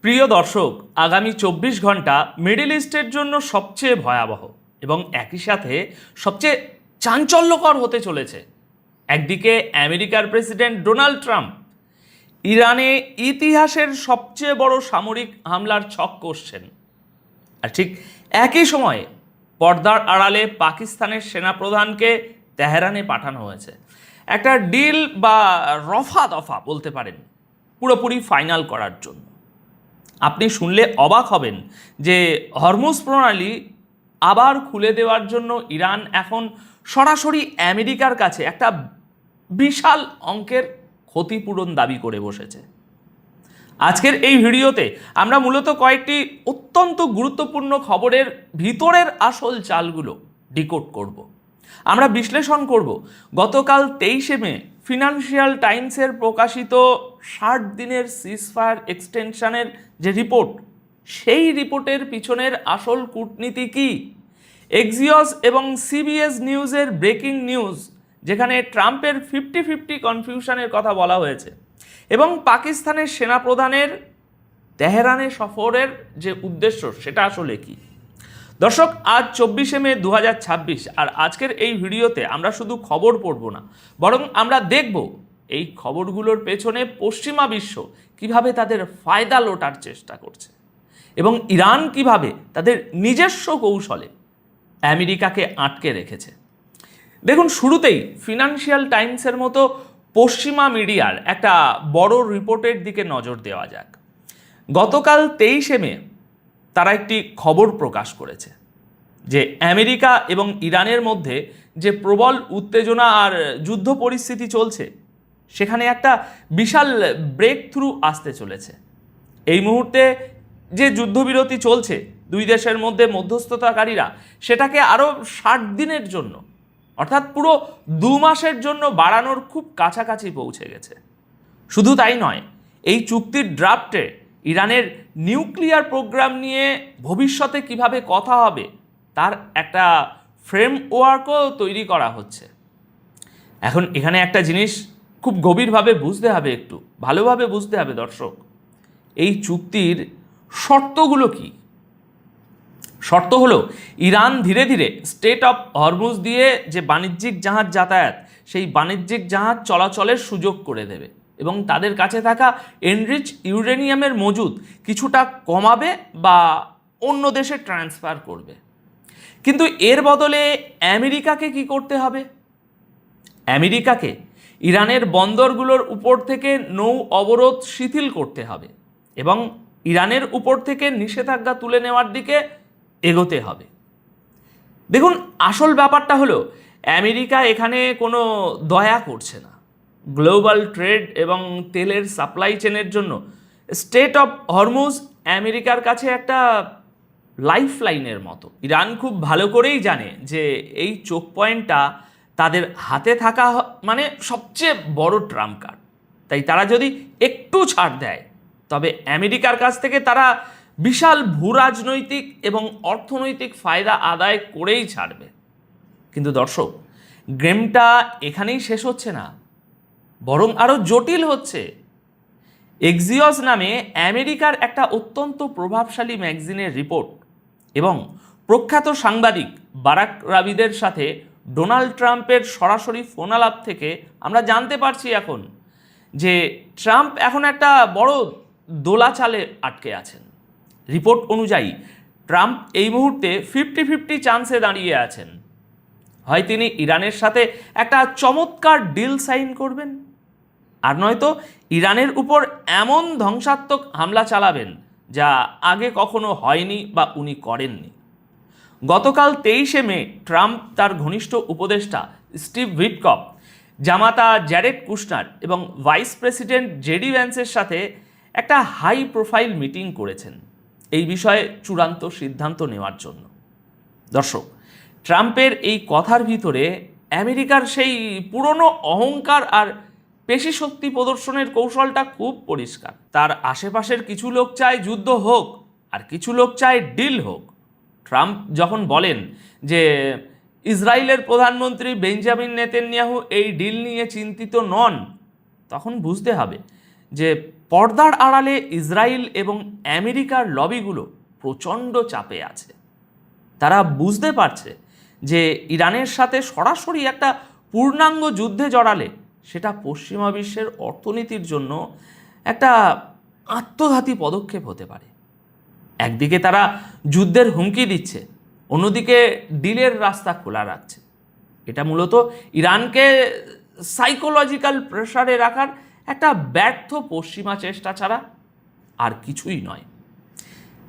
প্রিয় দর্শক, আগামী 24 ঘন্টা মিডল ইস্টের জন্য সবচেয়ে ভয়াবহ এবং একই সাথে সবচেয়ে চাঞ্চল্যকর হতে চলেছে। একদিকে আমেরিকার প্রেসিডেন্ট ডোনাল্ড ট্রাম্প ইরানে ইতিহাসের সবচেয়ে বড় সামরিক হামলার ছক কষছেন, আর ঠিক একই সময়ে পর্দার আড়ালে পাকিস্তানের সেনাপ্রধানকে তেহরানে পাঠানো হয়েছে একটা ডিল বা রফা দফা বলতে পারেন পুরোপুরি ফাইনাল করার জন্য। আপনি শুনলে অবাক হবেন যে হরমুজ প্রণালী আবার খুলে দেওয়ার জন্য ইরান এখন সরাসরি আমেরিকার কাছে একটা বিশাল অঙ্কের ক্ষতিপূরণ দাবি করে বসেছে। আজকের এই ভিডিওতে আমরা মূলত কয়েকটি অত্যন্ত গুরুত্বপূর্ণ খবরের ভিতরের আসল চালগুলো ডিকোড করব। আমরা বিশ্লেষণ করব গতকাল 23 মে ফিনান্সিয়াল টাইমসের প্রকাশিত 60 দিনের সিজফায়ার এক্সটেনশনের যে রিপোর্ট, সেই রিপোর্টের পিছনের আসল কূটনীতি কি, এক্সিওস এবং সিবিএস নিউজের ব্রেকিং নিউজ যেখানে ট্রাম্পের 50-50 কনফিউশনের কথা বলা হয়েছে, এবং পাকিস্তানের সেনাপ্রধানের তেহরানে সফরের যে উদ্দেশ্য সেটা আসলে কি। দর্শক, আজ 24 মে 2026, আর আজকের এই ভিডিওতে আমরা শুধু খবর পড়ব না, বরং আমরা দেখব এই খবরগুলোর পেছনে পশ্চিমা বিশ্ব কিভাবে তাদের ফায়দা লোটার চেষ্টা করছে এবং ইরান কিভাবে তাদের নিজস্ব কৌশলে আমেরিকাকে আটকে রেখেছে। দেখুন, শুরুতেই ফিনান্সিয়াল টাইমসের মতো পশ্চিমা মিডিয়ার একটা বড় রিপোর্টের দিকে নজর দেওয়া যাক। গতকাল 23 মে তারা একটি খবর প্রকাশ করেছে যে আমেরিকা এবং ইরানের মধ্যে যে প্রবল উত্তেজনা আর যুদ্ধ পরিস্থিতি চলছে, সেখানে একটা বিশাল ব্রেক থ্রু আসতে চলেছে। এই মুহূর্তে যে যুদ্ধবিরতি চলছে দুই দেশের মধ্যে মধ্যস্থতাকারীরা সেটাকে আরও 60 দিনের জন্য, অর্থাৎ পুরো 2 মাসের জন্য বাড়ানোর খুব কাছাকাছি পৌঁছে গেছে। শুধু তাই নয়, এই চুক্তির ড্রাফটে ইরানের নিউক্লিয়ার প্রোগ্রাম নিয়ে ভবিষ্যতে কিভাবে কথা হবে তার একটা ফ্রেমওয়ার্কও তৈরি করা হচ্ছে। এখন এখানে একটা জিনিস খুব গভীরভাবে বুঝতে হবে, একটু ভালোভাবে বুঝতে হবে দর্শক, এই চুক্তির শর্তগুলো কি। শর্ত হলো, ইরান ধীরে ধীরে স্টেট অফ হরমুজ দিয়ে যে বাণিজ্যিক জাহাজ যাতায়াত, সেই বাণিজ্যিক জাহাজ চলাচলের সুযোগ করে দেবে এবং তাদের কাছে থাকা এনরিচ ইউরেনিয়ামের মজুদ কিছুটা কমাবে বা অন্য দেশে ট্রান্সফার করবে। কিন্তু এর বদলে আমেরিকাকে কি করতে হবে? আমেরিকাকে ইরানের বন্দরগুলোর উপর থেকে নৌ অবরোধ শিথিল করতে হবে এবং ইরানের উপর থেকে নিষেধাজ্ঞা তুলে নেওয়ার দিকে এগোতে হবে। দেখুন, আসল ব্যাপারটা হলো আমেরিকা এখানে কোনো দয়া করছে না। গ্লোবাল ট্রেড এবং তেলের সাপ্লাই চেনের জন্য স্টেট অফ হরমুজ আমেরিকার কাছে একটা লাইফ লাইনের মতো। ইরান খুব ভালো করেই জানে যে এই চোক পয়েন্টটা তাদের হাতে থাকা মানে সবচেয়ে বড় ট্রাম্প কার্ড। তাই তারা যদি একটু ছাড় দেয়, তবে আমেরিকার কাছ থেকে তারা বিশাল ভূরাজনৈতিক এবং অর্থনৈতিক ফায়দা আদায় করেই ছাড়বে। কিন্তু দর্শক, গেমটা এখানেই শেষ হচ্ছে না, বরং আরও জটিল হচ্ছে। এক্সিওস নামে আমেরিকার একটা অত্যন্ত প্রভাবশালী ম্যাগাজিনের রিপোর্ট এবং প্রখ্যাত সাংবাদিক বারাক রাবিদের সাথে ডোনাল্ড ট্রাম্পের সরাসরি ফোনালাপ থেকে আমরা জানতে পারছি এখন যে ট্রাম্প এখন একটা বড় দোলাচালে আটকে আছেন। রিপোর্ট অনুযায়ী ট্রাম্প এই মুহূর্তে 50-50 চান্সে দাঁড়িয়ে আছেন। হয় তিনি ইরানের সাথে একটা চমৎকার ডিল সাইন করবেন, আর নয়তো ইরানের উপর এমন ধ্বংসাত্মক হামলা চালাবেন যা আগে কখনো হয়নি বা উনি করেননি। গতকাল 23 মে ট্রাম্প তার ঘনিষ্ঠ উপদেষ্টা স্টিভ উইটকফ, জামাতা জ্যারেড কুশনার এবং ভাইস প্রেসিডেন্ট জেডি ভ্যান্সের সাথে একটা হাই প্রোফাইল মিটিং করেছেন এই বিষয়ে চূড়ান্ত সিদ্ধান্ত নেওয়ার জন্য। দর্শক, ট্রাম্পের এই কথার ভিতরে আমেরিকার সেই পুরনো অহংকার আর পেশি শক্তি প্রদর্শনের কৌশলটা খুব পরিষ্কার। তার আশেপাশের কিছু লোক চায় যুদ্ধ হোক আর কিছু লোক চায় ডিল হোক। ট্রাম্প যখন বলেন যে ইসরায়েলের প্রধানমন্ত্রী বেঞ্জামিন নেতানিয়াহু এই ডিল নিয়ে চিন্তিত নন, তখন বুঝতে হবে যে পর্দার আড়ালে ইসরায়েল এবং আমেরিকার লবিগুলো প্রচণ্ড চাপে আছে। তারা বুঝতে পারছে যে ইরানের সাথে সরাসরি একটা পূর্ণাঙ্গ যুদ্ধে জড়ালে সেটা পশ্চিমা বিশ্বের অর্থনীতির জন্য একটা আত্মঘাতী পদক্ষেপ হতে পারে। একদিকে তারা যুদ্ধের হুমকি দিচ্ছে, অন্যদিকে ডিলের রাস্তা খোলা রাখছে। এটা মূলত ইরানকে সাইকোলজিক্যাল প্রেসারে রাখার একটা ব্যর্থ পশ্চিমা চেষ্টা ছাড়া আর কিছুই নয়।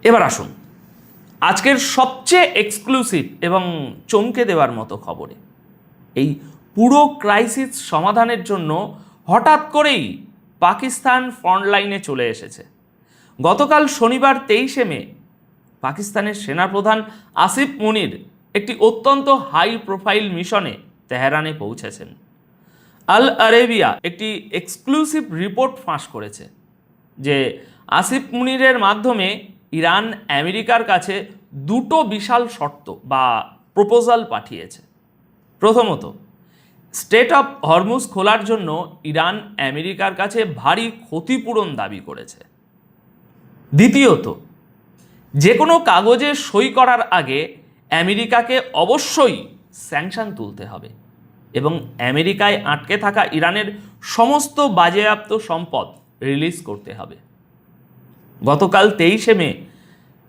এবার আসুন আজকের সবচেয়ে এক্সক্লুসিভ এবং চমকে দেওয়ার মতো খবরে। এই পুরো ক্রাইসিস সমাধানের জন্য হঠাৎ করেই পাকিস্তান ফ্রন্টলাইনে চলে এসেছে। গতকাল শনিবার 23শে মে পাকিস্তানের সেনাপ্রধান আসিফ মুনির একটি অত্যন্ত হাই প্রোফাইল মিশনে তেহরানে পৌঁছেছেন। আল আরেবিয়া একটি এক্সক্লুসিভ রিপোর্ট ফাঁস করেছে যে আসিফ মুনিরের মাধ্যমে ইরান আমেরিকার কাছে দুটো বিশাল শর্ত বা প্রপোজাল পাঠিয়েছে। প্রথমত, স্ট্রেট অফ হরমুজ খোলার জন্য ইরান আমেরিকার কাছে ভারী ক্ষতিপূরণ দাবি করেছে। দ্বিতীয়ত, যে কোনো কাগজে সই করার আগে আমেরিকাকে অবশ্যই স্যাংশন তুলতে হবে এবং আমেরিকায় আটকে থাকা ইরানের সমস্ত বাজেয়াপ্ত সম্পদ রিলিজ করতে হবে। গতকাল 23শে মে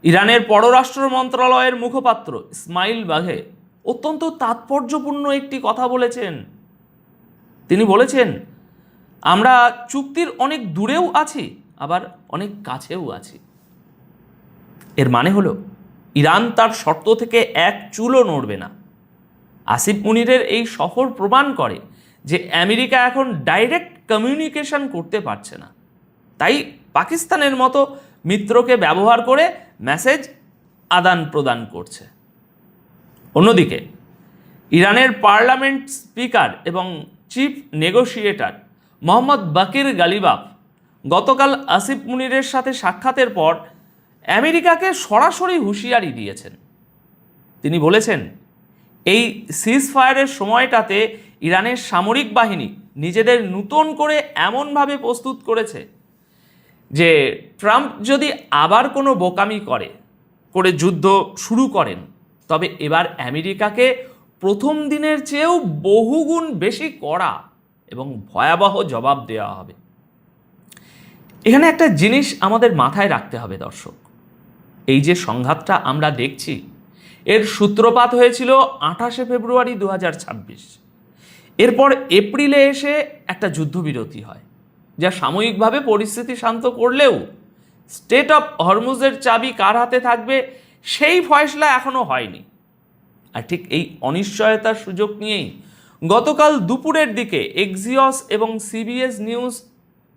ইরানের পররাষ্ট্র মন্ত্রণালয়ের মুখপাত্র ইসমাইল বাঘে অত্যন্ত তাৎপর্যপূর্ণ একটি কথা বলেছেন। তিনি বলেছেন, আমরা চুক্তির অনেক দূরেও আছি, আবার অনেক কাছেও আছি। এর মানে হলো ইরান তার শর্ত থেকে এক চুলও নড়বে না। আসিফ মুনিরের এই সফর প্রমাণ করে যে আমেরিকা এখন ডাইরেক্ট কমিউনিকেশন করতে পারছে না, তাই পাকিস্তানের মতো মিত্রকে ব্যবহার করে মেসেজ আদান প্রদান করছে। অন্যদিকে ইরানের পার্লামেন্ট স্পিকার এবং চিফ নেগোশিয়েটর মোহাম্মদ বাকির গালিবাফ গতকাল আসিফ মুনিরের সাথে সাক্ষাতের পর আমেরিকাকে সরাসরি হুঁশিয়ারি দিয়েছেন। তিনি বলেছেন, এই সিজফায়ারের সময়টাতে ইরানের সামরিক বাহিনী নিজেদের নতুন করে এমনভাবে প্রস্তুত করেছে যে ট্রাম্প যদি আবার কোনো বোকামি করে যুদ্ধ শুরু করেন, তবে এবার আমেরিকাকে প্রথম দিনের চেয়েও বহুগুণ বেশি কড়া এবং ভয়াবহ জবাব দেওয়া হবে। এখানে একটা জিনিস আমাদের মাথায় রাখতে হবে দর্শক, এই যে সংঘাতটা আমরা দেখছি এর সূত্রপাত হয়েছিল 28শে ফেব্রুয়ারি 2026। এরপর এপ্রিলে এসে একটা যুদ্ধবিরতি হয়, যা সাময়িকভাবে পরিস্থিতি শান্ত করলেও স্টেট অফ হরমুজের চাবি কার হাতে থাকবে সেই ফয়সলা এখনো হয়নি। আর ঠিক এই অনিশ্চয়তার সুযোগ নিয়েই গতকাল দুপুরের দিকে এক্সিওস এবং সিবিএস নিউজ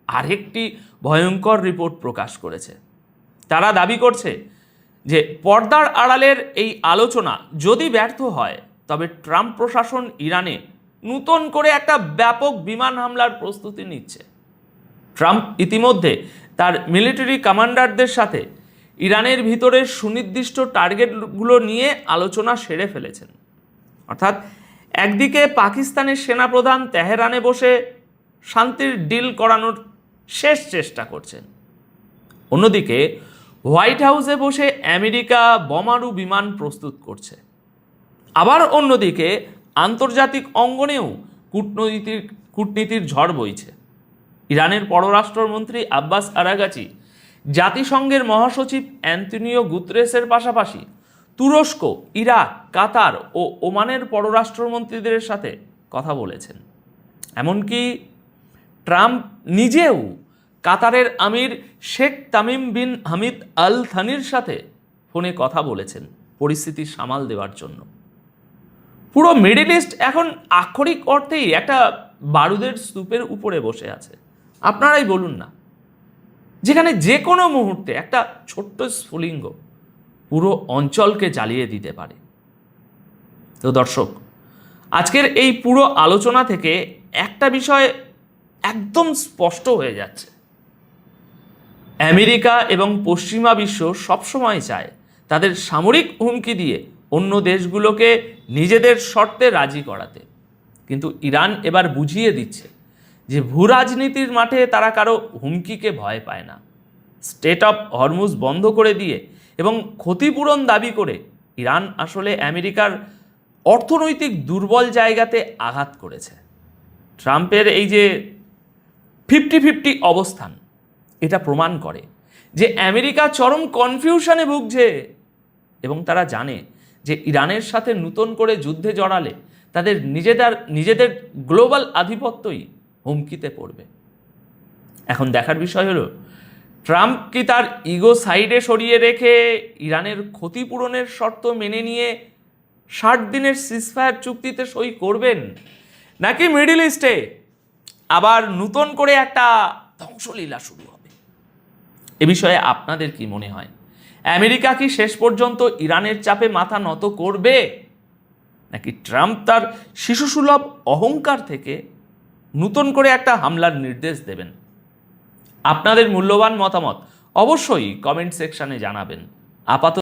আরেকটি ভয়ঙ্কর রিপোর্ট প্রকাশ করেছে। তারা দাবি করছে যে পর্দার আড়ালের এই আলোচনা যদি ব্যর্থ হয়, তবে ট্রাম্প প্রশাসন ইরানে নতুন করে একটা ব্যাপক বিমান হামলার প্রস্তুতি নিচ্ছে। ট্রাম্প ইতিমধ্যে তার মিলিটারি কমান্ডারদের সাথে ইরানের ভিতরের সুনির্দিষ্ট টার্গেটগুলো নিয়ে আলোচনা সেরে ফেলেছেন। অর্থাৎ একদিকে পাকিস্তানের সেনাপ্রধান তেহরানে বসে শান্তির ডিল করানোর শেষ চেষ্টা করছেন, অন্যদিকে হোয়াইট হাউসে বসে আমেরিকা বোমারু বিমান প্রস্তুত করছে। আবার অন্যদিকে আন্তর্জাতিক অঙ্গনেও কূটনীতির ঝড় বইছে। ইরানের পররাষ্ট্রমন্ত্রী আব্বাস আরাগাচি জাতিসংঘের মহাসচিব অ্যান্তনিও গুতেরেসের পাশাপাশি তুরস্ক, ইরাক, কাতার ও ওমানের পররাষ্ট্রমন্ত্রীদের সাথে কথা বলেছেন। এমনকি ট্রাম্প নিজেও কাতারের আমির শেখ তামিম বিন হামিদ আল থানির সাথে ফোনে কথা বলেছেন পরিস্থিতি সামাল দেওয়ার জন্য। পুরো মিডল ইস্ট এখন আক্ষরিক অর্থেই একটা বারুদের স্তূপের উপরে বসে আছে। আপনারাই বলুন না, যেখানে যে কোনো মুহূর্তে একটা ছোট্ট স্ফুলিঙ্গ পুরো অঞ্চলকে জ্বালিয়ে দিতে পারে। তো দর্শক, আজকের এই পুরো আলোচনা থেকে একটা বিষয় একদম স্পষ্ট হয়ে যাচ্ছে, আমেরিকা এবং পশ্চিমা বিশ্ব সবসময় চায় তাদের সামরিক হুমকি দিয়ে অন্য দেশগুলোকে নিজেদের শর্তে রাজি করাতে, কিন্তু ইরান এবার বুঝিয়ে দিচ্ছে যে ভূ রাজনীতির মাঠে তারা কারো হুমকিকে ভয় পায় না। স্টেট অফ হরমুজ বন্ধ করে দিয়ে এবং ক্ষতিপূরণ দাবি করে ইরান আসলে আমেরিকার অর্থনৈতিক দুর্বল জায়গাতে আঘাত করেছে। ট্রাম্পের এই যে 50-50 অবস্থান, এটা প্রমাণ করে যে আমেরিকা চরম কনফিউশনে ভুগছে এবং তারা জানে যে ইরানের সাথে নতুন করে যুদ্ধে জড়ালে তাদের নিজেদের গ্লোবাল আধিপত্যই হুমকিতে পড়বে। এখন দেখার বিষয় হলো ট্রাম্প কি তার ইগো সাইডে সরিয়ে রেখে ইরানের ক্ষতিপূরণের শর্ত মেনে নিয়ে 60 দিনের সিজফায়ার চুক্তিতে সই করবেন, নাকি মিডল ইস্টে আবার নতুন করে একটা ধ্বংসলীলা শুরু হবে? এ বিষয়ে আপনাদের কি মনে হয়? আমেরিকা কি শেষ পর্যন্ত ইরানের চাপে মাথা নত করবে, নাকি ট্রাম্প তার শিশুসুলভ অহংকার থেকে নতুন করে একটা হামলার নির্দেশ দেবেন? আপনাদের মূল্যবান মতামত অবশ্যই কমেন্ট সেকশনে জানাবেন। আপাতত